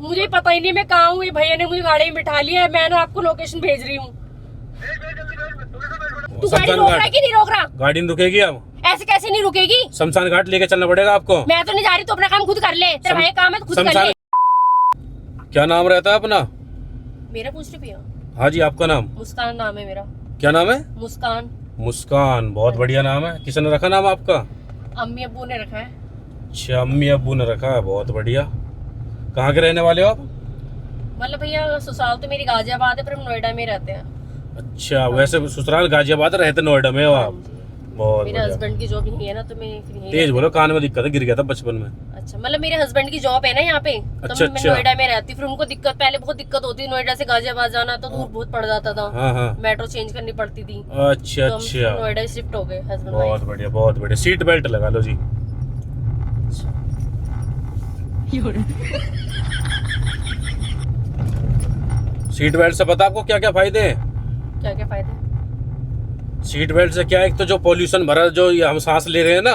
मुझे पता ही नहीं मैं कहाँ हूँ। ये भैया ने मुझे गाड़ी में बिठा लिया है, मैं ना आपको लोकेशन भेज रही हूँ। तू गाड़ी रोक रहा है कि नहीं रोक रहा? गाड़ी नहीं रुकेगी अब। ऐसे कैसे नहीं रुकेगी? शमशान घाट लेके चलना पड़ेगा आपको। मैं तो नहीं जा रही, तो अपना काम खुद कर ले। तेरा भाई काम है तो खुद कर ले। क्या नाम रहता है अपना? मेरा पूछ रही भैया? हाँ जी, आपका नाम? मुस्कान नाम है मेरा। क्या नाम है? मुस्कान। मुस्कान, बहुत बढ़िया नाम है। किसने रखा नाम आपका? अम्मी अब्बू ने रखा है। अच्छा, अम्मी अब्बू ने रखा है, बहुत बढ़िया। कहाँ के रहने वाले हो आप? मतलब भैया ससुराल तो मेरी गाजियाबाद है, पर हम नोएडा में रहते हैं। अच्छा, वैसे ससुराल गाजियाबाद, रहते नोएडा में हो आप? बहुत मेरे हस्बैंड की जॉब यही है ना, तो मैं फिर यहीं तेज बोलो, कान में दिक्कत है, गिर गया था बचपन में। अच्छा, मतलब मेरे हस्बैंड की जॉब है ना यहाँ पे, तो अच्छा, मैं नोएडा में रहती। फिर उनको दिक्कत, पहले बहुत दिक्कत होती, नोएडा से गाजियाबाद जाना तो दूर बहुत पड़ जाता था। हाँ हाँ। मेट्रो चेंज करनी पड़ती थी। अच्छा तो अच्छा, नोएडा शिफ्ट हो गए हस्बैंड बहुत वाइफ। बढ़िया बहुत बढ़िया। सीट बेल्ट लगा लो जी। सीट बेल्ट से पता आपको क्या क्या फायदे हैं? क्या क्या फायदे? सीट बेल्ट से क्या है, एक तो जो पोल्यूशन भरा जो ये हम सांस ले रहे हैं ना,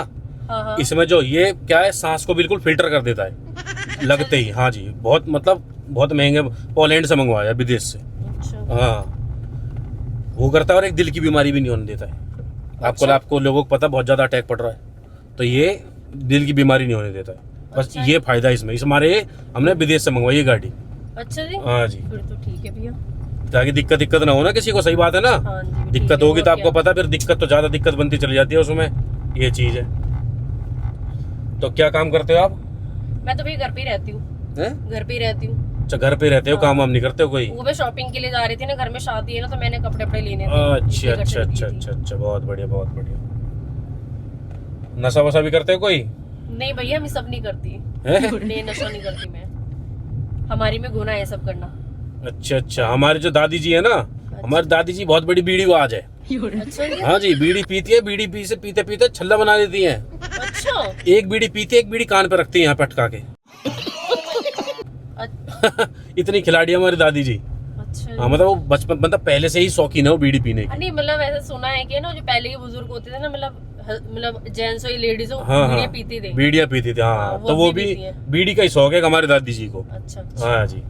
हाँ हाँ। इसमें जो ये क्या है, सांस को बिल्कुल फिल्टर कर देता है लगते ही। हाँ जी, बहुत मतलब बहुत महंगे, पोलैंड से मंगवाया, विदेश से। अच्छा। हाँ, वो करता है, और एक दिल की बीमारी भी नहीं होने देता है। आपको अच्छा। आपको लोगों को पता बहुत ज्यादा अटैक पड़ रहा है, तो ये दिल की बीमारी नहीं होने देता है। बस अच्छा। ये फायदा इसमें। इस हमारे हमने विदेश से मंगवाई ये गाड़ी। अच्छा जी। हाँ जी, फिर तो ठीक है भैया। ताकि दिक्कत ना हो ना किसी को। सही बात है ना? हाँ जी, ठीक दिक्कत है, होगी और तो आपको क्या। पता, फिर दिक्कत तो ज्यादा दिक्कत बनती चली जाती है उसमें, ये चीज है। तो क्या काम करते हो आप? मैं तो भैया घर पे ही रहती हूँ। हैं? घर पे ही रहती हूँ। अच्छा, घर पे रहते हो, हाँ। काम वाम नहीं करते हो कोई? वो मैं शॉपिंग के लिए जा रही थी ना, घर में शादी है ना, तो मैंने कपड़े वपड़े लेने थे। अच्छा इसलिए घर अच्छा चली अच्छा गई थी। अच्छा अच्छा, बहुत बढ़िया बहुत बढ़िया। नशा वशा भी करते हो कोई? नहीं भैया, मैं सब नहीं करती। हैं? नहीं, नशा नहीं करती मैं। हमारी में गुनाह है सब करना। अच्छा अच्छा, हमारे जो दादी जी है ना, हमारी दादी जी बहुत बड़ी बीड़ीबाज है। अच्छा जी। हाँ जी, बीड़ी पीती है, बीड़ी पी से पीते पीते छल्ला बना देती है। अच्छा। एक बीड़ी पीती है, एक बीड़ी कान पे रखती है यहाँ पे अटका के। इतनी खिलाड़ी है हमारी दादी जी। अच्छा। हाँ, मतलब वो बचपन, मतलब पहले से ही शौकीन है वो बीड़ी पीने की। नहीं, मतलब ऐसा सुना है कि ना, जो पहले के बुजुर्ग होते थे ना, मतलब जेंट्स और लेडीज हाँ बीड़ियाँ हाँ, पीती थी। बीड़ियाँ पीती थी। हाँ, वो तो वो भी भी पीती है। बीड़ी का ही शौक है हमारी दादी जी को। अच्छा अच्छा। हाँ जी।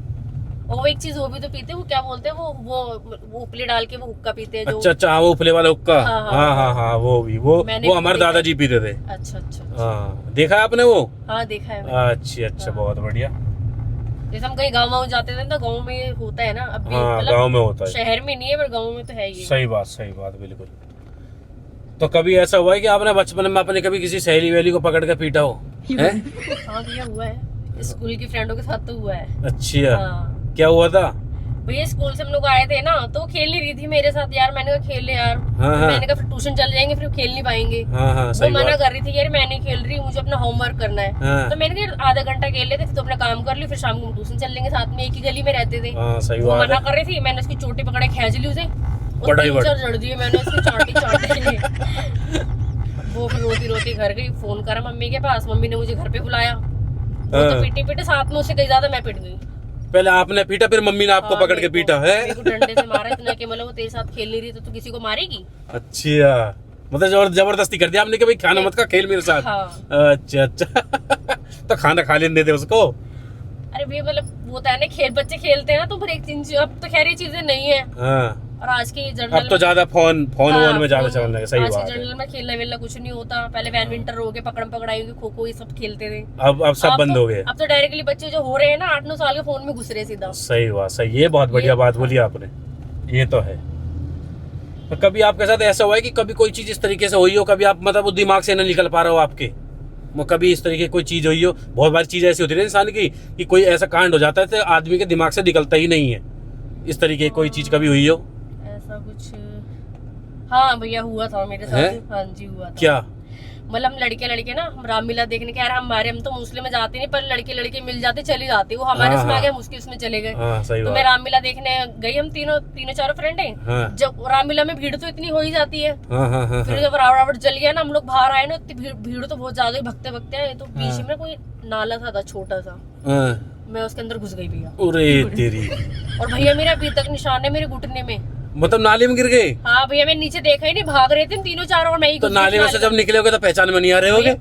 और वो एक चीज वो भी तो पीते हैं, वो क्या बोलते हैं, वो उपले डाल के वो हुक्का पीते हैं जो। अच्छा अच्छा, हाँ, वो उफले वाला हुक्का। हाँ, हाँ, हाँ हाँ हाँ, वो भी, वो मैंने हमारे देखा है। दादाजी पीते थे। अच्छा अच्छा। हाँ, देखा है आपने वो? हाँ, देखा है मैंने। अच्छा अच्छा, हाँ। बहुत बढ़िया। जैसे हम कहीं गाँव जाते थे ना, गाँव में होता है ना अब भी, हाँ, मतलब गाँव में होता है। शहर में नहीं है, पर गाँव में तो है ही। सही बात बिल्कुल। तो कभी ऐसा हुआ है कि आपने बचपन में अपने कभी किसी सहेली वेली को पकड़ के पीटा हो? हैं? हाँ भैया, हुआ है। स्कूल की फ्रेंडों के साथ तो हुआ है। अच्छा, हाँ क्या हुआ था? भैया, स्कूल से हम लोग आए थे ना, तो वो खेल नहीं रही थी मेरे साथ यार। मैंने कहा खेल ले यार। हाँ, हाँ। मैंने कहा फिर ट्यूशन चल जाएंगे, फिर खेल नहीं पाएंगे। हाँ हाँ, वो सही मना बात। कर रही थी, यार मैं नहीं खेल रही, मुझे अपना होमवर्क करना है। हाँ। तो मैंने कहा आधा घंटा खेल लेते, फिर तो अपना काम कर ली, फिर शाम को ट्यूशन चल लेंगे साथ में, एक ही गली में रहते थे। हाँ, सही वो बात मना है। कर रही थी, मैंने उसकी चोटी पकड़े खींच ली उसे, बड़ा जड़ दिए मैंने उसको, चाटे वो फिर रोती रोती घर गई, फोन करा मम्मी के पास, मम्मी ने मुझे घर पे बुलाया। वो तो पीटे पीटे साथ में, उससे कहीं ज्यादा मैं पिट गई। पहले आपने पीटा, फिर मम्मी ने आपको हाँ, पकड़ के पीटा है? मेरे को डंडे से मारा इतना कि मतलब वो तेरे साथ खेल नहीं रही तो तू किसी को मारेगी। अच्छा, मतलब जबरदस्ती कर दिया आपने कि भाई खाना मत खा, खेल मेरे साथ। हाँ। अच्छा अच्छा। तो खाना खा लेने देते उसको। अरे भैया, मतलब वो होता है ना, बच्चे खेलते हैं ना, तो फिर एक चीज, अब तो खैर ये चीजें नहीं है। हाँ, और आज की जनरल अब तो ज्यादा फोन वोन में ज्यादा चलने लगे। सही आज बात की है। जनरल में खेलना वेलना कुछ नहीं होता। पहले बैडमिंटन हो गए, पकड़म पकड़ाई हो गई, खो खो, ये सब खेलते थे। अब सब बंद हो गए। अब तो डायरेक्टली बच्चे जो हो रहे हैं ना 8-9 साल के, फोन में घुस रहे सीधा। सही बात, सही, ये बहुत बढ़िया बात बोली आपने, ये तो है। तो कभी आपके साथ ऐसा हुआ है कि कभी कोई चीज इस तरीके से हुई हो, कभी आप मतलब वो दिमाग से न निकल पा रहे हो आपके, वो कभी इस तरीके की कोई चीज हुई हो? बहुत बार चीज ऐसी होती है इंसान की कि कोई ऐसा कांड हो जाता है तो आदमी के दिमाग से निकलता ही नहीं है। इस तरीके की कोई चीज कभी हुई हो? ऐसा कुछ, हाँ भैया, हुआ था मेरे साथ। हाँ जी, हुआ था। क्या? मतलब लड़के ना, हम रामलीला देखने के, यार हम तो मुस्लिम में जाते नहीं, पर लड़के मिल जाते, चली जाती। वो हमारे उसमें आ गए, मुस्लिम उसमें चले गए। हाँ, सही तो बात। मैं रामलीला देखने गई, हम तीनों चारों फ्रेंड हैं। हाँ। जब रामलीला में भीड़ तो इतनी हो ही जाती है। हाँ हाँ हाँ फिर हाँ। जब रावण जल गया ना, हम लोग बाहर आए ना, इतनी भीड़ तो बहुत ज्यादा ही, भगते भगते आए, तो बीच में कोई नाला था छोटा सा, हाँ। मैं उसके अंदर घुस गई भैया। अरे तेरी। और भैया मेरा अभी तक निशान है मेरे घुटने में। मतलब नाले में गिर गए? हाँ भैया, मैं नीचे देखा ही नहीं, भाग रहे थे तीनों चारों, और मैं ही तो नाले में से जब निकले होगे तो पहचान में नहीं आ रहे होगे?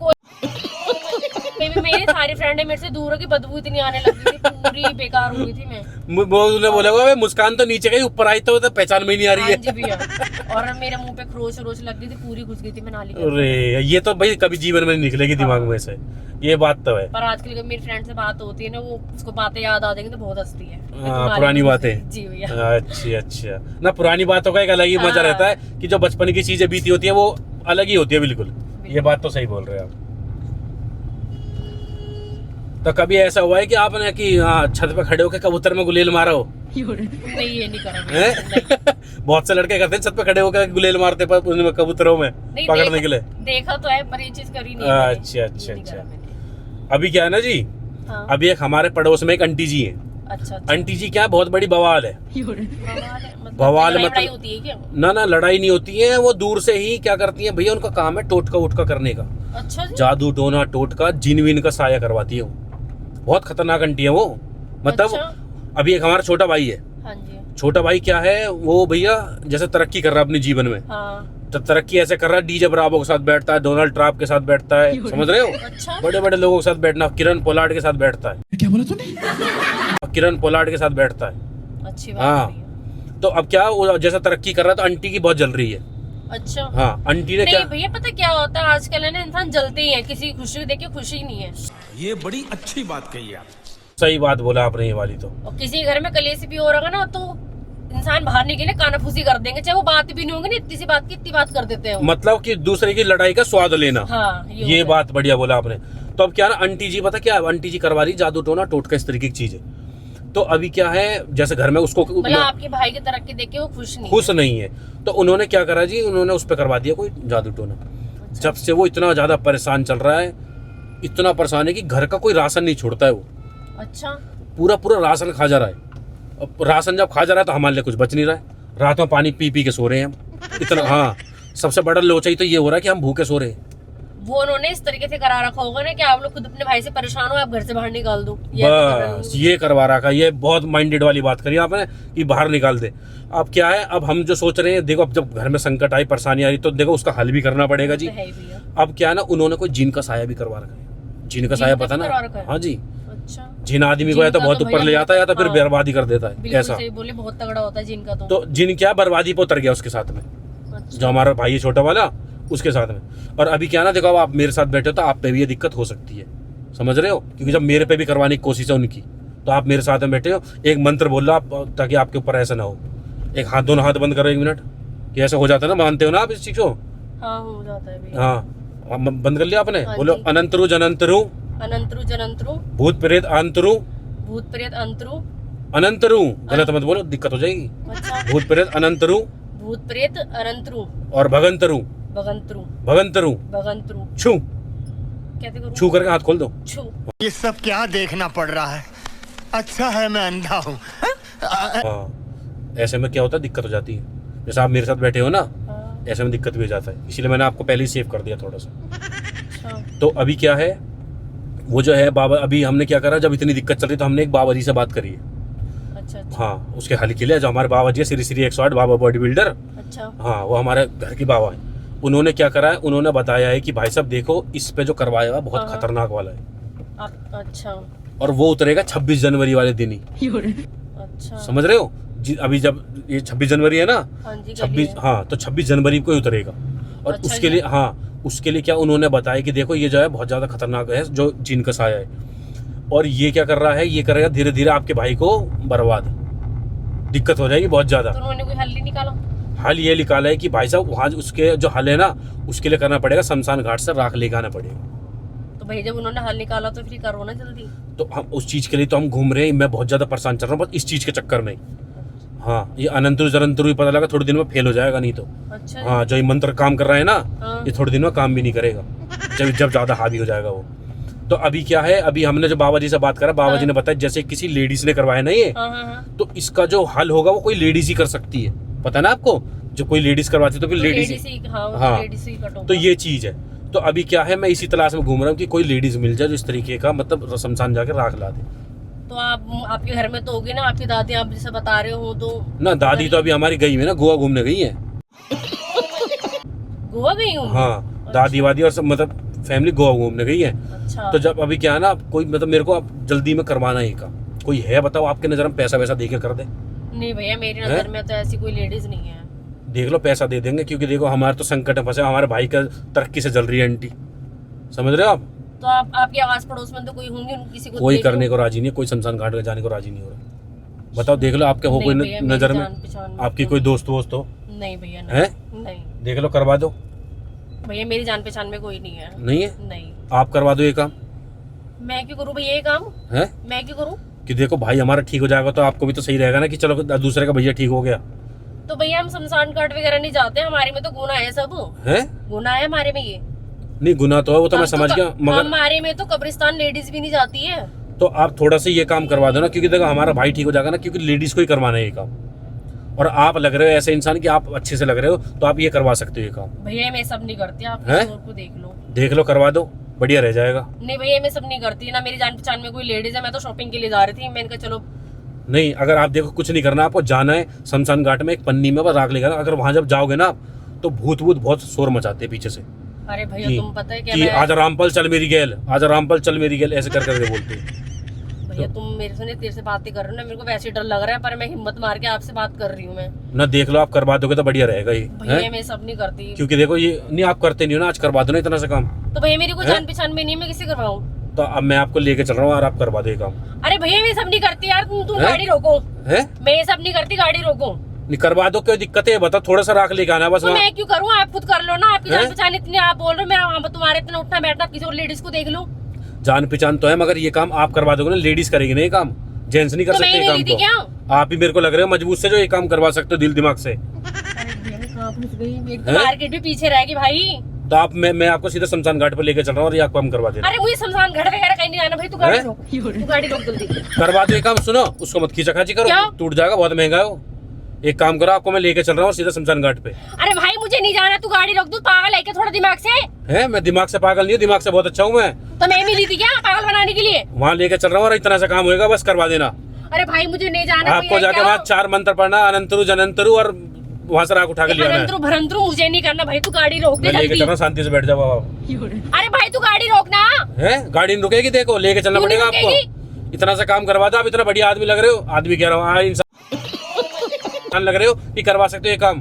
मेरी सारी फ्रेंड मेरे से दूर है कि बदबू इतनी आने लगी थी, पूरी बेकार हो गई थी मैं। वो उन्होंने बोला होगा, मुस्कान तो नीचे गई, ऊपर आई तो पहचान में ही नहीं आ रही हाँ है। जी भैया, और मेरे मुंह पे खरोच वरोच लग गई थी, पूरी घुस गई थी मैं नाली के। अरे ये तो भाई कभी जीवन में नहीं निकलेगी दिमाग में से, ये बात तो है। पर आजकल जब मेरी फ्रेंड से बात होती है ना, वो उसको बातें याद आ जाएंगी तो बहुत हंसती है। हाँ, पुरानी बातें। जी भैया। अच्छा ना, पुरानी बातों का एक अलग ही मजा रहता है कि जो बचपन की चीजें बीती होती है वो अलग ही होती है। बिल्कुल ये बात तो सही बोल रहे हैं आप। तो कभी ऐसा हुआ है कि आपने कि छत पे खड़े होकर कबूतर में गुलेल मारा हो? नहीं, ये नहीं करा मैंने। बहुत से लड़के करते हैं छत पे खड़े होकर गुलेल मारते पर कबूतरों में पकड़ने के लिए। देखा तो है पर ये चीज करी नहीं। अच्छा अच्छा अच्छा। अभी क्या है ना जी, हाँ। अभी एक हमारे पड़ोस में एक आंटी जी है। अच्छा। आंटी जी क्या बहुत बड़ी बवाल है। बवाल लड़ाई होती है क्या? ना लड़ाई नहीं होती है, वो दूर से ही क्या करती है भैया, उनका काम है टोटका उटका करने का। अच्छा जी? जादू टोना टोटका जिन विन का साया करवाती है वो। बहुत खतरनाक आंटी है वो। मतलब अच्छा? अभी एक हमारा छोटा भाई है। हाँ जी। छोटा भाई क्या है वो भैया, जैसे तरक्की कर रहा है अपने जीवन में। हाँ। तो तरक्की ऐसे कर रहा है, डीजे ब्रावो के साथ बैठता है, डोनाल्ड ट्रम्प के साथ बैठता है, समझ रहे हो? अच्छा? बड़े बड़े लोगों के साथ बैठना, किरण पोलार्ड के साथ बैठता है। क्या बोला तूने? किरण पोलार्ड के साथ बैठता है। अच्छी बात हाँ। है। तो अब क्या वो जैसा तरक्की कर रहा है तो आंटी की बहुत जल रही है। अच्छा। हाँ आंटी ने क्या, नहीं भैया पता क्या होता है आजकल है ना, इंसान जलते ही है, किसी की खुशी देख के खुशी नहीं है। ये बड़ी अच्छी बात कही आप। सही बात बोला आपने ये वाली तो। और किसी घर में कलेश भी हो रहा ना तो इंसान बाहर निकले कानाफूसी कर देंगे, चाहे वो बात भी नहीं होगी ना, इतनी सी बात की इतनी बात कर देते हैं। मतलब कि दूसरे की लड़ाई का स्वाद लेना। हाँ, ये बात बढ़िया बोला आपने। तो अब क्या ना, आंटी जी पता क्या, आंटी जी करवा रही जादू टोना टोटका इस तरीके की चीज है। तो अभी क्या है, जैसे घर में उसको मतलब आपके भाई की तरक्की देख के वो खुश नहीं है, तो उन्होंने क्या करा जी, उन्होंने उस पर करवा दिया कोई जादू टोना। जब से वो इतना ज्यादा परेशान चल रहा है, इतना परेशान है कि घर का कोई राशन नहीं छोड़ता है वो। अच्छा। पूरा राशन खा जा रहा है। अब राशन जब खा जा रहा है तो हमारे लिए कुछ बच नहीं रहा है। रात में पानी पी पी के सो रहे हैं हम इतना। हाँ, सबसे बड़ा लोचा ही तो ये हो रहा है कि हम भूखे सो रहे हैं। वो उन्होंने इस तरीके से करा रखा होगा ना कि आप लोग खुद अपने भाई से परेशान हो, आप घर से बाहर निकाल दो। बस ये करवा रखा। ये बहुत माइंडेड वाली बात करी आपने कि बाहर निकाल दे। अब क्या है, अब हम जो सोच रहे हैं, देखो अब जब घर में संकट आई, परेशानी आ रही, तो देखो उसका हल भी करना पड़ेगा जी। अब क्या है ना, उन्होंने कोई जिन का साया भी करवा रखा है। जिन का साया पता ना? हाँ जी। अच्छा। जिन आदमी को या तो बहुत ऊपर ले जाता है या तो फिर बर्बादी कर देता है। ऐसा बोले बहुत तगड़ा होता है जिनका। तो जिन क्या बर्बादी पे उतर गया उसके साथ में। जो हमारा भाई है छोटा वाला, उसके साथ में। और अभी क्या ना, देखो अब आप मेरे साथ बैठे हो तो आप पे भी ये दिक्कत हो सकती है, समझ रहे हो? क्योंकि जब मेरे पे भी करवाने की कोशिश है उनकी, तो आप मेरे साथ में बैठे हो, एक मंत्र बोल लो आप, ताकि आपके ऊपर ऐसा ना हो। एक हाथ, दोनों हाथ बंद करो 1 मिनट, कि ऐसा हो जाता है ना, मानते हो ना आप इस चीज को? हाँ हो जाता है। हाँ बंद कर लिया आपने? बोलो अनंतरु जनंतरु अनंतरु जनंतरु भूत प्रेत अंतरु भूत प्रेत अंतरु अनंतरु। गलत मत बोलो, दिक्कत हो जाएगी। अच्छा। भूत प्रेत अनंतरु भूत प्रेत अनंतरु और भगंतरु भगंतरु भगंतरु भगंतरु। छू, कैसे करूं? छू करके हाथ खोल दो। छू। ये सब क्या देखना पड़ रहा है? अच्छा है मैं अंधा हूँ। हाँ, ऐसे में क्या होता है, दिक्कत हो जाती है। जैसे आप मेरे साथ बैठे हो ना, हाँ। ऐसे में दिक्कत भी हो जाता है, इसीलिए मैंने आपको पहले ही सेव कर दिया थोड़ा सा। अच्छा। तो अभी क्या है, वो जो है बाबा, अभी हमने क्या करा, जब इतनी दिक्कत चल रही तो हमने एक बाबा जी से बात करी है। अच्छा। हाँ, उसके हल के लिए जो हमारे बाबा जी है, श्री श्री 108 बाबा बॉडी बिल्डर। अच्छा। हाँ, वो हमारे घर के बाबा है। उन्होंने क्या करा है, उन्होंने बताया है कि भाई साहब देखो, इस पे जो करवाया हुआ बहुत खतरनाक वाला है। अच्छा। और वो उतरेगा 26 जनवरी वाले दिन ही। अच्छा। समझ रहे हो? अभी जब ये 26 जनवरी है ना, हाँ जी, 26, हाँ, तो 26 जनवरी को ही उतरेगा। और अच्छा उसके लिए, हाँ, उसके लिए क्या उन्होंने बताया कि देखो ये जो है बहुत ज्यादा खतरनाक है, जो जिन का साया है। और ये क्या कर रहा है, ये करेगा धीरे धीरे आपके भाई को बर्बाद, दिक्कत हो जाएगी बहुत ज्यादा। तो उन्होंने कोई हल नहीं निकाला? हल ये निकाला है कि भाई साहब वहाँ उसके जो हल है ना, उसके लिए करना पड़ेगा, शमशान घाट से राख लेके आना पड़ेगा। तो भाई जब उन्होंने हल निकाला तो फिर करो ना जल्दी। तो हम उस चीज के लिए तो हम घूम रहे हैं। मैं बहुत ज्यादा परेशान चल रहा हूँ बस इस चीज के चक्कर में। हाँ, ये अनंतरु जरंतरु ही पता लगा थोड़े दिन में फेल हो जाएगा, नहीं तो। अच्छा। हाँ, जो ये मंत्र काम कर रहा है ना, हाँ। ये थोड़े दिन में काम भी नहीं करेगा, जब ज्यादा हावी हो जाएगा वो। तो अभी क्या है, अभी हमने जो बाबा जी से बात करा, बाबा जी ने बताया जैसे किसी लेडीज ने करवाया ना ये, तो इसका जो हल होगा वो कोई लेडीज ही कर सकती है। पता ना आपको, जो कोई लेडीज करवाती है तो फिर लेडीज ही। हाँ, तो ये चीज है। तो अभी क्या है, मैं इसी तलाश में घूम रहा हूँ कि कोई लेडीज मिल जाए जो इस तरीके का, मतलब शमशान जाके राख ला दे। तो आपके घर में तो होगी ना आपकी दादी, आप जैसे बता रहे हो तो? ना, दादी तो अभी हमारी गई है ना, गोवा घूमने गई है। गोवा गई हूँ? हाँ, दादी वादी और सब, मतलब फैमिली गोवा घूमने गई है। अच्छा। तो जब अभी क्या है ना, कोई मतलब मेरे को अब जल्दी में करवाना है काम, कोई है बताओ आपके नजर में पैसा वैसा दे के कर दे? नहीं भैया मेरी नजर में तो ऐसी कोई लेडीज नहीं है। देख लो पैसा दे देंगे, क्योंकि देखो हमारे तो संकट में फंसे, हमारे भाई का तरक्की से चल रही है आंटी, समझ रहे हो आप? तो आप आपके आस पड़ोस में तो कोई होंगे, किसी को कोई देख लो। करने को राजी नहीं है, कोई शमशान घाट में जाने को राजी नहीं हो रहा। बताओ देख लो आपके हो कोई नहीं भैया, मेरी नजर में, जान पहचान में आपकी तो कोई दोस्त वोस्त हो? नहीं भैया है? नहीं देख लो करवा दो। भैया मेरी जान पहचान में कोई नहीं है। नहीं है? नहीं। आप करवा दो ये काम। मैं क्यों करूँ भैया ये काम? है मैं क्यों करूँ? कि देखो भाई हमारा ठीक हो जाएगा तो आपको भी तो सही रहेगा ना, कि चलो दूसरे का भैया ठीक हो गया तो भैया हम शमशान घाट वगैरह नहीं जाते, हमारे में तो गुना है सब। है। गुना है हमारे में ये। नहीं गुना तो है, वो तो मैं हम समझ गया, मगर हमारे में तो कब्रिस्तान लेडीज भी नहीं जाती है। तो आप थोड़ा सा ये काम करवा दो ना, क्योंकि देखो हमारा भाई ठीक हो जाएगा ना, क्योंकि लेडीज को ही करवाना है ये काम। और आप लग रहे हो ऐसे इंसान कि आप अच्छे से लग रहे हो, तो आप ये करवा सकते हो ये काम। भैया मैं सब नहीं करती, आप हैं? किसी और को देख लो। देख लो करवा दो, बढ़िया रह जाएगा। नहीं भैया मैं सब नहीं करती ना, मेरी जान पहचान में कोई लेडीज है। मैं तो शॉपिंग के लिए जा रही थी, मैंने कहा चलो। नहीं अगर आप देखो कुछ नहीं करना, आपको जाना है शमशान घाट में, एक पन्नी में बस राख लेगा ना, अगर वहां जब जाओगे ना आप, तो भूत बहुत शोर मचाते हैं पीछे से अरे भैया कि- तुम पता है क्या कि मैं- आज रामपल चल मेरी गेल, आज रामपल चल मेरी गेल, ऐसे कर करके बोलते हैं। भैया तुम मेरे से तेरे से बातें कर रहे हो ना, मेरे को वैसे डर लग रहा है, पर मैं हिम्मत मार के आपसे बात कर रही हूँ मैं। ना देख लो आप करवा दोगे तो बढ़िया रहेगा ये, भैया हैं? मैं सब नहीं करती। क्योंकि देखो ये नहीं आप करते नहीं हो ना, आज करवा दो ना इतना सा काम। तो भैया मेरी कोई हैं? जान पहचान में नहीं है, मैं किसे करवाऊँ? तो अब मैं आपको लेके चल रहा हूँ और आप करवा दो ये काम। अरे भैया मैं सब नहीं करती यार, तुम हैं? गाड़ी रोको। है? मैं ये सब नहीं करती, गाड़ी रोको। नहीं करवा दो, कोई दिक्कत है बताओ, थोड़ा सा राख लेके आना बस तो वहाँ। मैं क्यों करूँ, आप खुद कर लो ना। आपकी जान हैं? पहचान इतनी, आप बोल रहे हो मेरा वहाँ पर तुम्हारे इतना उठना बैठना, किसी और लेडीज को देख लो। जान पहचान तो है, मगर ये काम आप करवा दोगे ना, लेडीज करेगी ना ये काम, जेंट्स नहीं कर तो सकते मैं ये नहीं काम ली थी को। आप ही मेरे को लग रहे हो मजबूत से जो ये काम करवा सकते हो दिल दिमाग से। अरे भैया मैं कहाँ फंस गई, मेरी तो हैं? मार्केट भी पीछे रहेगी भाई। तो आप मैं आपको सीधा शमशान घाट पर लेके चल रहा हूँ और ये आपको हम करवा देना। अरे मुझे शमशान घाट वगैरह कहीं नहीं जाना भाई, तू गाड़ी हैं? रोक, तू गाड़ी रोक जल्दी। करवा दो ये काम। सुनो उसको मत खींचा-खाची करो, क्या? टूट जाएगा, बहुत महंगा है वो। एक काम करो, आपको मैं लेके चल रहा हूँ सीधा शमशान घाट पे। अरे भाई मुझे नहीं जाना, तू गाड़ी रोक। तू पागल है क्या थोड़ा दिमाग से? है मैं दिमाग से पागल नहीं हूँ, दिमाग से बहुत अच्छा हूँ मैं। तो मैं मिली थी क्या पागल बनाने के लिए? वहाँ लेके चल रहा हूँ और इतना सा काम होएगा, बस करवा देना। अरे भाई मुझे नहीं जाना। आपको भैया, जाके क्या? वहाँ 4 मंत्र पढ़ना, अनंतरु जनंतरु, और वहाँ से राख उठा के ले आना है। भरंतरू भरंतरू मुझे नहीं करना भाई, तू गाड़ी रोक दे मैं लेके जल्दी। चल रहा हूँ, शांति से बैठ जाओ आप। अरे भाई तू गाड़ी रोकना। है गाड़ी नहीं रुकेगी, देखो लेके चलना क्यों नहीं पड़ेगा आपको। इतना सा काम करवा दो, आप इतना बढ़िया आदमी लग रहे हो, आदमी कह रहा हूँ हाँ, इंसान लग रहे हो कि करवा सकते हो ये काम।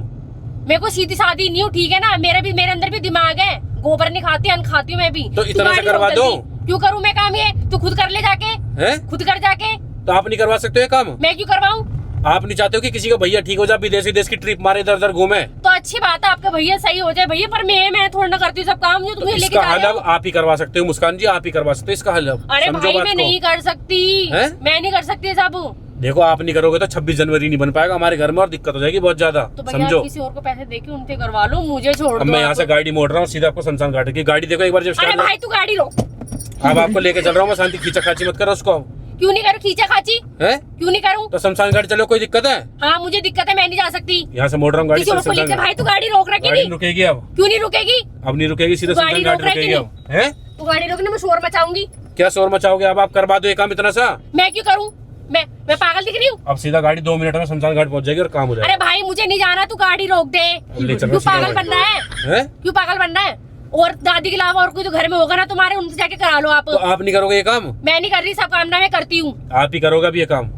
मेरे को सीधी सादी नहीं हूँ, ठीक है ना? मेरे अंदर भी दिमाग है, गोबर नहीं खाती, अन्न खाती हूँ मैं भी। तो तू इतना सा गाड़ी रोक करवा दो। जल्दी। क्यों करूँ मैं काम ये? तू खुद कर ले जाके, है खुद कर जाके। तो आप नहीं करवा सकते हो ये काम? मैं क्यों करवाऊँ? आप नहीं चाहते हो कि किसी का भैया ठीक हो जाए, विदेश विदेश की ट्रिप मारे, इधर उधर घूमे? तो अच्छी बात है, आपका भैया सही हो जाए भैया, पर मैं थोड़ा ना करती हूँ सब काम जो तो तुम्हें लेके इसका जा हल रहे अब हो। आप ही करवा सकते हो मुस्कान जी, आप ही करवा सकते हो इसका हल अब। अरे समझो भाई बात मैं को। नहीं कर सकती, हैं? मैं नहीं कर सकती सब। देखो आप नहीं करोगे तो 26 जनवरी नहीं बन पाएगा हमारे घर में, और दिक्कत हो जाएगी बहुत ज्यादा। तो भैया समझो आप किसी और को पैसे देके उनसे करवा लो, मुझे छोड़ अब दो मैं यहाँ आप। से गाड़ी मोड़ रहा हूँ सीधा आपको शमशान घाट की। गाड़ी देखो एक बार जब अरे स्टार्ट, भाई तू गाड़ी रोक। अब आपको लेके चल रहा हूँ मैं, शांति खींचा खाची मत करो उसको। क्यों नहीं करूँ खींचा खाची? है क्यों नहीं करूँ? तो शमशान घाट चलो, कोई दिक्कत है? हाँ मुझे दिक्कत है, मैं नहीं जा सकती। यहाँ से मोड़ रहा हूँ गाड़ी, किसी और को शमशान लेके। घाट। भाई तू गाड़ी रोक रहा कि गाड़ी नहीं? रुकेगी अब? क्यों नहीं रुकेगी? अब नहीं रुकेगी, सीधा गाड़ी शमशान घाट रोक रहा है कि रुकेगी अब। है तू गाड़ी रोकने में शोर मचाऊंगी। क्या शोर मचाओगे? अब आप करवा दो ये काम इतना सा। मैं क्यों करूँ? मैं पागल दिख रही हूँ? अब सीधा गाड़ी 2 मिनट में शमशान घाट पहुंच जाएगी और काम हो अरे जाएगा। भाई मुझे नहीं जाना, तू गाड़ी रोक दे। ले चलो क्यों सीधा पागल गाड़ी। बन रहा है? है क्यों पागल बन रहा है? और दादी के अलावा और कोई तो घर में होगा ना तुम्हारे, उनसे जाके करा लो आप। तो आप नहीं करोगे ये काम? मैं नहीं कर रही, सब काम ना मैं करती हूँ। आप ही करोगे अब ये काम?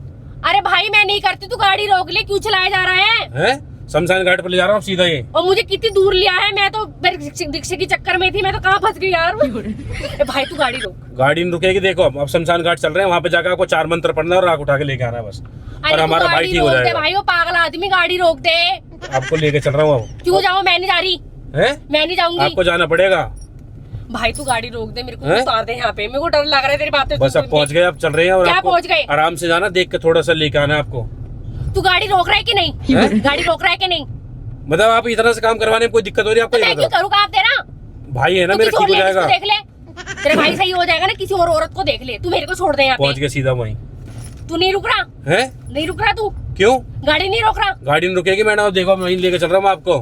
अरे भाई मैं नहीं करती, तू गाड़ी रोक ले। क्यों चलाया जा रहा है? है शमशान घाट पर ले जा रहा हूँ सीधा ये। और मुझे कितनी दूर लिया है, मैं तो रिक्शे की चक्कर में थी, मैं तो कहाँ फंस गई यार। ए भाई तू गाड़ी रोक। गाड़ी नहीं रुकेगी, देखो अब शमशान घाट चल रहे हैं, वहाँ पे जाकर आपको 4 मंत्र पढ़ना है और राख उठा के लेके आना है बस, और अरे हमारा तू भाई गाड़ी ठीक हो रोक दे जाएगा। भाई, वो पागल आदमी, गाड़ी रोक दे। आपको लेके चल रहा हूँ अब। क्यों जाऊँ? मैं नहीं जा रही, है मैं नहीं जाऊंगी। आपको जाना पड़ेगा। भाई तू गाड़ी रोक दे, मेरे को हैं? उतार दे यहाँ पे, मेरे को डर लग रहा है तेरी बातें बस सुन अब पहुंच के। गए, अब चल रहे हैं और क्या आपको पहुंच गए? आराम से जाना, देख के थोड़ा सा लेके आना है आपको। तू गाड़ी रोक रहा है कि नहीं? हैं? गाड़ी रोक रहा है कि नहीं? मतलब आप इतना से काम करवाने में कोई दिक्कत हो रही है आपको? तो ये मैं क्यों बताओ। करूँ काम तेरा? भाई है ना तू मेरा, किसी और ठीक हो लेडीज को जाएगा। देख ले, तेरा भाई सही हो जाएगा ना, किसी और औरत को देख ले। तू मेरे को छोड़ दे यहाँ पहुंच पे। गए सीधा वहीं। तू नहीं रुक रहा? है नहीं रुक रहा तू? क्यों? गाड़ी नहीं रोक रहा? गाड़ी नहीं रुकेगी मैडम, देखो मैं वहीं लेके चल रहा हूँ आपको।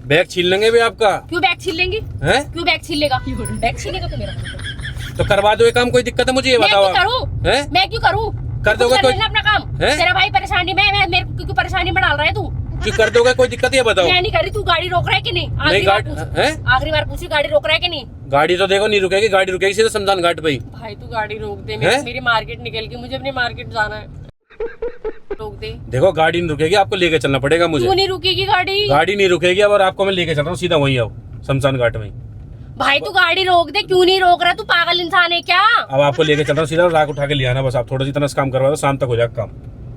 बैग छीन लेंगे भी आपका। क्यों बैग छीन लेंगी? है क्यों बैग छीन लेगा? बैग छीनेगा तू मेरा? तो करवा दो ये काम, कोई दिक्कत है मुझे ये मैं बताओ क्यों आप। करूँ? है मैं क्यों करूँ? कर दोगे तू कोई- लेना अपना काम। हैं? तेरा भाई परेशानी में है, मेरे को क्यों परेशानी में डाल रहा है तू? क्यों कर दोगे, कोई दिक्कत है ये बताओ। मैं नहीं कर रही, तू गाड़ी रोक रहा है कि नहीं? नहीं आखिरी बार गाड़ी पूछ, है, आखिरी बार पूछी, गाड़ी रोक रहा है कि नहीं? गाड़ी तो देखो नहीं रुकेगी, गाड़ी रुकेगी सीधे शमशान घाट पे ही। भाई तू गाड़ी रोक दे, हैं? मेरी मार्केट निकल गई, मुझे अपनी मार्केट जाना है, रोक दे। देखो गाड़ी नहीं रुकेगी, आपको लेके चलना पड़ेगा मुझे। क्यों नहीं रुकेगी गाड़ी? गाड़ी नहीं रुकेगी अब, और आपको मैं लेके चल रहा हूँ सीधा वहीं आओ शमशान घाट में। भाई तू गाड़ी रोक दे, क्यों नहीं रोक रहा? तू पागल इंसान है क्या? अब आपको लेके चल रहा हूँ सीधा, राख उठा के ले आना बस। आप थोड़ा सा इतना काम करवा दो, शाम तक हो जाएगा काम।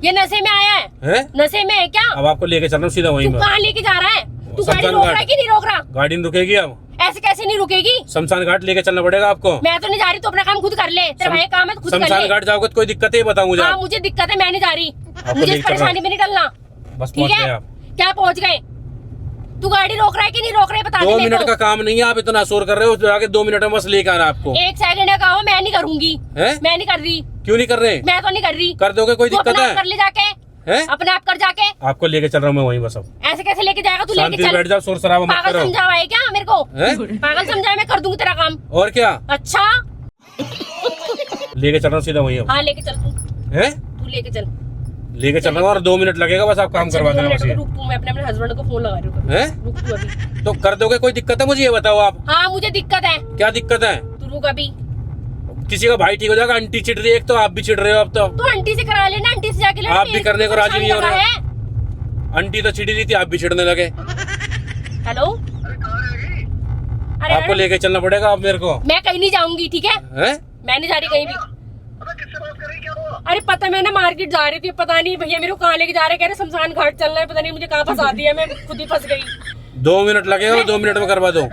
ये नशे में आया है? हैं? नशे में है क्या? अब आपको लेके चल रहा हूँ सीधा वहीं तू पर। कहाँ लेके जा रहा है? तू शमशान गाड़ी रोक घाट। रहा है कि नहीं रोक रहा? गाड़ी नहीं रुकेगी अब, ऐसे कैसे नहीं रुकेगी? शमशान घाट लेके चलना पड़ेगा आपको। मैं तो नहीं जा रही, तू अपना काम खुद कर ले, तेरा भाई काम है तो खुद कर शमशान ले। घाट जाओगे तो कोई दिक्कत है बताओ मुझे हाँ आप। मुझे दिक्कत है, मैं नहीं जा रही, आपको मुझे लेके इस चल रहा परेशानी में नहीं डलना। बस ठीक पहुंच गए है? आप। क्या पहुंच गए? तू गाड़ी रोक रहा है कि नहीं रोक रहा है बता दे 2 मेरे मिनट को। का काम नहीं है, आप इतना शोर कर रहे हो, जाके 2 मिनट में बस लेके आना आपको। 1 सेकंड का काम मैं नहीं करूंगी, हैं? मैं नहीं कर रही, क्यों नहीं कर रहे? मैं तो नहीं कर रही। कर दोगे कोई तू दिक्कत अपना आप है? कर ले जाके, हैं? अपने आप कर जाके। आपको लेके चल रहा हूँ मैं वहीं बस। अब ऐसे कैसे लेके जाएगा? तू शांति लेके से चल। बैठ जाओ, शोर शराबा मत पागल करो। समझा हुआ है क्या मेरे को? हैं? पागल समझा, मैं कर दूंगी तेरा काम। और क्या, अच्छा लेके चल रहा हूँ सीधा वहीं। अब हाँ लेके चल, तू हैं? तू लेके चल। लेके चल रहा हूँ और 2 मिनट लगेगा बस, आप काम अच्छा, करवा 2 देना मिनट बस ये। रुक तू, मैं अपने हस्बैंड को फोन लगा रही हूँ। हैं? रुक तू अभी। तो कर दोगे, कोई दिक्कत है मुझे ये बताओ आप। हाँ मुझे दिक्कत है, क्या दिक्कत है? तू रुक अभी। किसी का भाई ठीक हो जाएगा, आंटी चिढ़ रही है एक तो, आप भी चिढ़ रहे हो अब तो। तू आंटी से करा लेना, आंटी से जाके ले। आप भी करने को राजी नहीं हो रहे। है। आंटी तो चिढ़ी रही थी, आप भी चिढ़ने लगे। हेलो, अरे आपको लेके चलना पड़ेगा आप मेरे को। मैं कहीं नहीं जाऊंगी, ठीक है? हैं? मैं नहीं जा रही कहीं भी। अरे पता, मैं ना मार्केट जा रही थी, पता नहीं भैया मेरे को कहाँ लेके जा रहे, कह रहे शमशान घाट चलना है, पता नहीं मुझे कहाँ फंसा दिया, मैं खुद ही फंस गई। 2 मिनट लगेगा, 2 मिनट में करवा दो।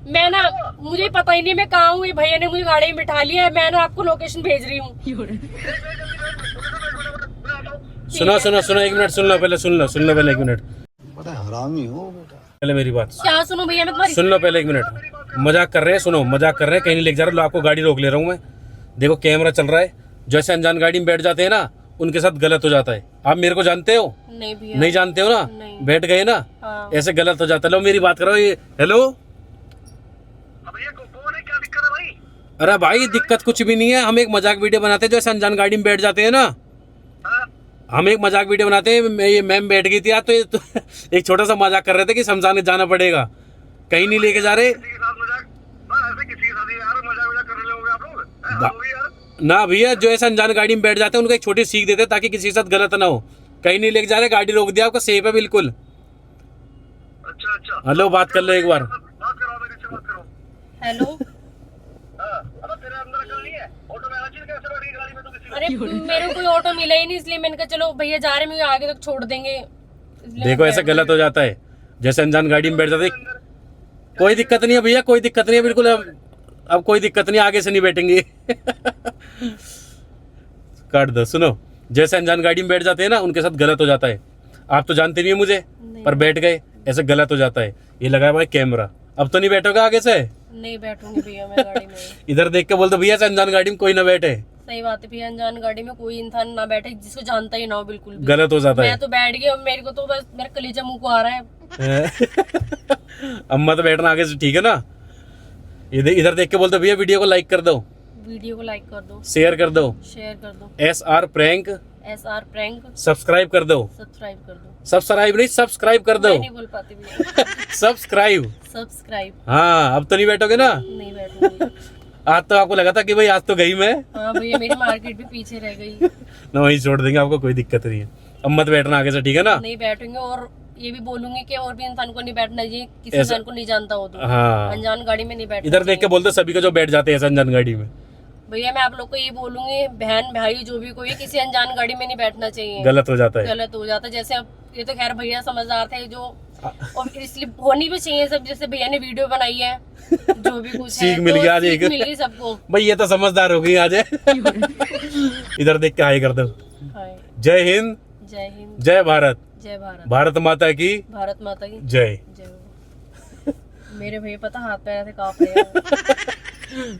मैं ना, मुझे पता ही नहीं मैं कहाँ हूँ, ये भैया ने मुझे गाड़ी में बिठा लिया है, मैं ना आपको लोकेशन भेज रही हूँ। सुनो सुनो सुनो, 1 मिनट सुन लो पहले, सुन लो पहले 1 मिनट। बड़ा हरामी हो बेटा। पहले मेरी बात क्या सुनो भैया, मैं तुम्हारी सुन लो पहले 1 मिनट। मजाक कर रहे हैं, सुनो मजाक कर रहे हैं, कहीं नहीं लेके जा रहे, लो आपको गाड़ी रोक ले रहा हूँ मैं। देखो कैमरा चल रहा है, जैसे अनजान गाड़ी में बैठ जाते हैं ना, उनके साथ गलत हो जाता है। आप मेरे को जानते हो? नहीं भैया, नहीं जानते हो ना? नहीं। बैठ गए ना, हाँ। ऐसे गलत हो जाता है। लो मेरी बात करो ये। हेलो, अरे भाई दिक्कत कुछ भी नहीं है, हम एक मजाक वीडियो बनाते हैं, जैसे अनजान गाड़ी में बैठ जाते हैं ना, हम एक मजाक वीडियो बनाते हैं। ये मैम बैठ गई थी आज, तो, एक छोटा सा मजाक कर रहे थे कि शमशान जाना पड़ेगा, कहीं नहीं लेके जा रहे। ना भैया, जो ऐसा अनजान गाड़ी में बैठ जाते हैं उनको एक छोटी सीख देते हैं ताकि किसी के साथ गलत ना हो। कहीं नहीं लेके जा रहे, गाड़ी रोक दिया, आपका सेफ है बिल्कुल। अच्छा हेलो, बात कर लो एक बार। बात करो। हेलो। अरे मेरे को कोई ऑटो मिला ही नहीं, इसलिए मैंने कहा चलो भैया जा रहे, मुझे आगे तक छोड़ देंगे, इसलिए देखो मैं ऐसे बैठ गलत हो जाता है, जैसे अनजान गाड़ी में बैठ जाते। कोई दिक्कत नहीं है भैया, कोई दिक्कत नहीं है बिल्कुल। अब कोई दिक्कत नहीं, आगे से नहीं बैठेंगे। काट दो। सुनो, जैसे अनजान गाड़ी में बैठ जाते हैं ना, उनके साथ गलत हो जाता है। आप तो जानते नहीं है मुझे, पर बैठ गए, ऐसे गलत हो जाता है। ये लगाया भाई कैमरा, अब तो नहीं बैठोगे आगे से। नहीं बैठूंगी भैया मैं गाड़ी में। इधर देख के बोल दो भैया अनजान गाड़ी में कोई ना बैठे। सही बात है भैया, अनजान गाड़ी में कोई इंसान ना बैठे जिसको जानता ही ना हो बिल्कुल भी। गलत हो जाता मैं है। तो बैठ गई और मेरे को तो बस मेरा कलेजा मुंह को आ रहा है। अम्मा तो बैठना आगे से, ठीक है ना? इधर देख के बोल दो भैया वीडियो को लाइक कर दो, वीडियो को लाइक कर दो, शेयर कर दो, शेयर कर दो, SR prank SR prank subscribe कर दो। सब्सक्राइब कर दो। सब्सक्राइब नहीं, सब्सक्राइब कर दो। मैं नहीं बोल पाती भैया। सब्सक्राइब। सब्सक्राइब। हाँ, अब तो नहीं बैठोगे ना? नहीं बैठूंगी। आज तो आपको लगा था कि भाई आज तो गई मैं। हाँ भैया, मेरी मार्केट भी पीछे रह गई। ना वहीं छोड़ देंगे, आपको कोई दिक्कत नहीं है। अब मत बैठना आगे से, ठीक है ना? नहीं बैठूंगे, और ये भी बोलूंगी कि और भी इंसान को नहीं बैठना चाहिए, किसी ऐसा- इंसान को नहीं जानता हो तो। हाँ, अनजान गाड़ी में नहीं बैठना इधर देख के बोल दो सभी को जो बैठ जाते हैं ऐसा अनजान गाड़ी में। भैया मैं आप लोग को ये बोलूंगी, बहन भाई जो भी कोई है, किसी अनजान गाड़ी में नहीं बैठना चाहिए, गलत हो जाता है। गलत हो जाता है। जैसे अब ये तो खैर भैया समझदार थे जो, और इसलिए होनी भी चाहिए सब, जैसे भैया ने वीडियो बनाई है, जो भी कुछ है सीख मिल तो गई आज सीख एक। मिल गई सबको। भाई ये तो समझदार हो गई आज। इधर देख के हाय कर दो। हाय। जय हिंद, जय हिंद, जय भारत, जय भारत, भारत माता की भारत माता की जय। जय। मेरे भैया पता हाथ पैर ऐसे कांप रहे हैं।